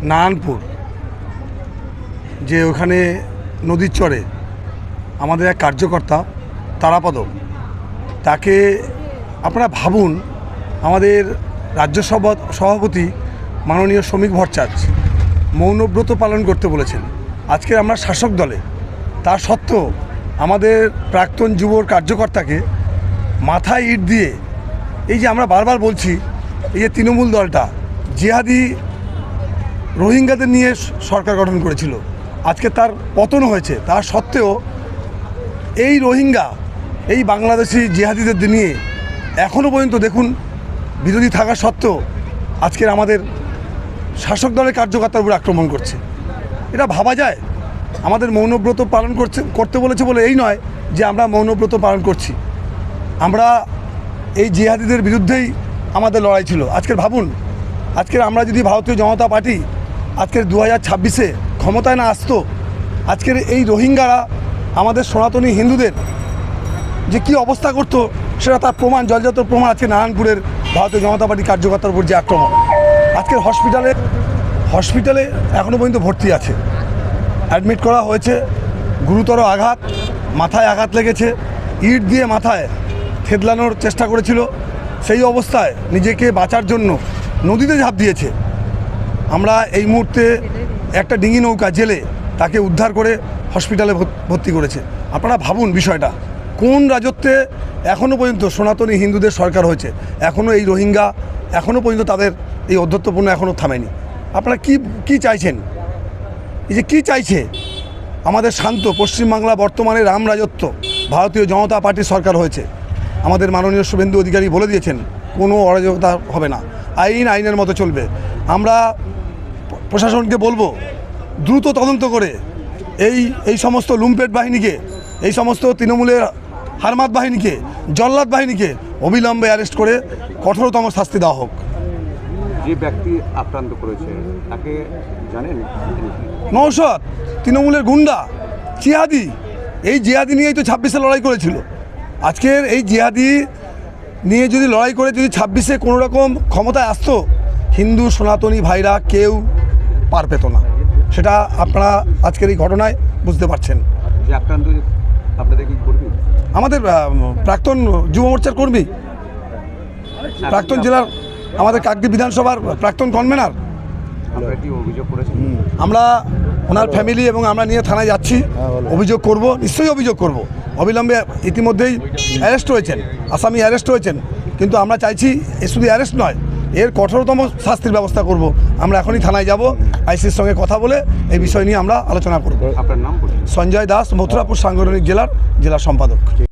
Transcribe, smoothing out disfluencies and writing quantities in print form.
নারায়ণপুর যে ওখানে নদীর চরে আমাদের এক কার্যকর্তা তারাপদ, তাকে আপনারা ভাবুন, আমাদের রাজ্য সভাপতি মাননীয় শ্রমিক ভট্টাচার্য মৌনব্রত পালন করতে বলেছেন। আজকে আমরা শাসক দলে, তা সত্ত্বেও আমাদের প্রাক্তন যুবর কার্যকর্তাকে মাথায় ইট দিয়ে, এই যে আমরা বারবার বলছি, এই যে তৃণমূল দলটা জিহাদি রোহিঙ্গাদের নিয়ে সরকার গঠন করেছিল, আজকে তার পতন হয়েছে, তা সত্ত্বেও এই রোহিঙ্গা, এই বাংলাদেশি জিহাদিদের নিয়ে এখনও পর্যন্ত দেখুন বিরোধী থাকা সত্ত্বেও আজকের আমাদের শাসক দলের কার্যকর্তার উপর আক্রমণ করছে। এটা ভাবা যায়? আমাদের মৌনব্রত পালন করতে বলেছে বলে এই নয় যে আমরা মৌনব্রত পালন করছি। আমরা এই জিহাদিদের বিরুদ্ধেই আমাদের লড়াই ছিল। আজকের ভাবুন, আজকের আমরা যদি ভারতীয় জনতা পার্টি আজকের 2026-এ ক্ষমতায় না আসতো, আজকের এই রোহিঙ্গারা আমাদের সনাতনী হিন্দুদের যে কী অবস্থা করতো, সেটা তার প্রমাণ, জলজাত প্রমাণ আজকে নারায়ণপুরের ভারতীয় জনতা পার্টি কার্যকর্তার উপর যে আক্রমণ। আজকের হসপিটালে এখনও পর্যন্ত ভর্তি আছে, অ্যাডমিট করা হয়েছে, গুরুতর আঘাত, মাথায় আঘাত লেগেছে, ইট দিয়ে মাথায় থেতলানোর চেষ্টা করেছিল, সেই অবস্থায় নিজেকে বাঁচার জন্য নদীতে ঝাঁপ দিয়েছে। আমরা এই মুহূর্তে একটা ডিঙি নৌকা জেলে তাকে উদ্ধার করে হসপিটালে ভর্তি করেছে। আপনারা ভাবুন বিষয়টা, কোন রাজত্বে এখনও পর্যন্ত সনাতনী হিন্দুদের সরকার হয়েছে, এখনও এই রোহিঙ্গা এখনও পর্যন্ত তাদের এই অধ্যত্বপূর্ণ এখনও থামেনি। আপনারা কি চাইছেন? এই যে কী চাইছে? আমাদের শান্ত পশ্চিমবাংলা বর্তমানে রাম রাজত্ব, ভারতীয় জনতা পার্টির সরকার হয়েছে। আমাদের মাননীয় শুভেন্দু অধিকারী বলে দিয়েছেন কোনো অরাজকতা হবে না, আইনের মতো চলবে। আমরা প্রশাসনকে বলবো দ্রুত তদন্ত করে এই সমস্ত লুম্পেট বাহিনীকে, এই সমস্ত তৃণমূলের হারমাত বাহিনীকে, জল্লাদ বাহিনীকে অবিলম্বে অ্যারেস্ট করে কঠোরতম শাস্তি দেওয়া হোক। যে ব্যক্তি আক্রান্ত করেছে তাকে জানেন? নওশাদ তৃণমূলের গুন্ডা, জিহাদি। এই জিহাদি নিয়েই তো 26-এ লড়াই করেছিল। আজকের এই জিহাদি নিয়ে যদি লড়াই করে যদি 26-এ কোনো রকম ক্ষমতায় আসতো, হিন্দু সনাতনী ভাইরা কেউ পার পেত না। সেটা আপনারা আজকের এই ঘটনায় বুঝতে পারছেন। যে আক্রান্ত আপনাদের কি কর্মী? আমাদের প্রাক্তন যুব মোর্চার কর্মী, প্রাক্তন জেলার আমাদের কাকদ্বীপ বিধানসভার প্রাক্তন কনভেনার। আমরা কি অভিযোগ করেছি? আমরা ওনার ফ্যামিলি এবং আমরা নিয়ে থানায় যাচ্ছি, অভিযোগ করব, নিশ্চয়ই অভিযোগ করব। অবিলম্বে ইতিমধ্যেই অ্যারেস্ট হয়েছেন, আসামি অ্যারেস্ট হয়েছেন, কিন্তু আমরা চাইছি এ শুধু অ্যারেস্ট নয়, এর কঠোরতম শাস্তির ব্যবস্থা করব। আমরা এখনই থানায় যাব, আইসির সঙ্গে কথা বলে এই বিষয় নিয়ে আমরা আলোচনা করব। আপনার নাম? সঞ্জয় দাস, মথুরাপুর সাংগঠনিক জেলার জেলা সম্পাদক।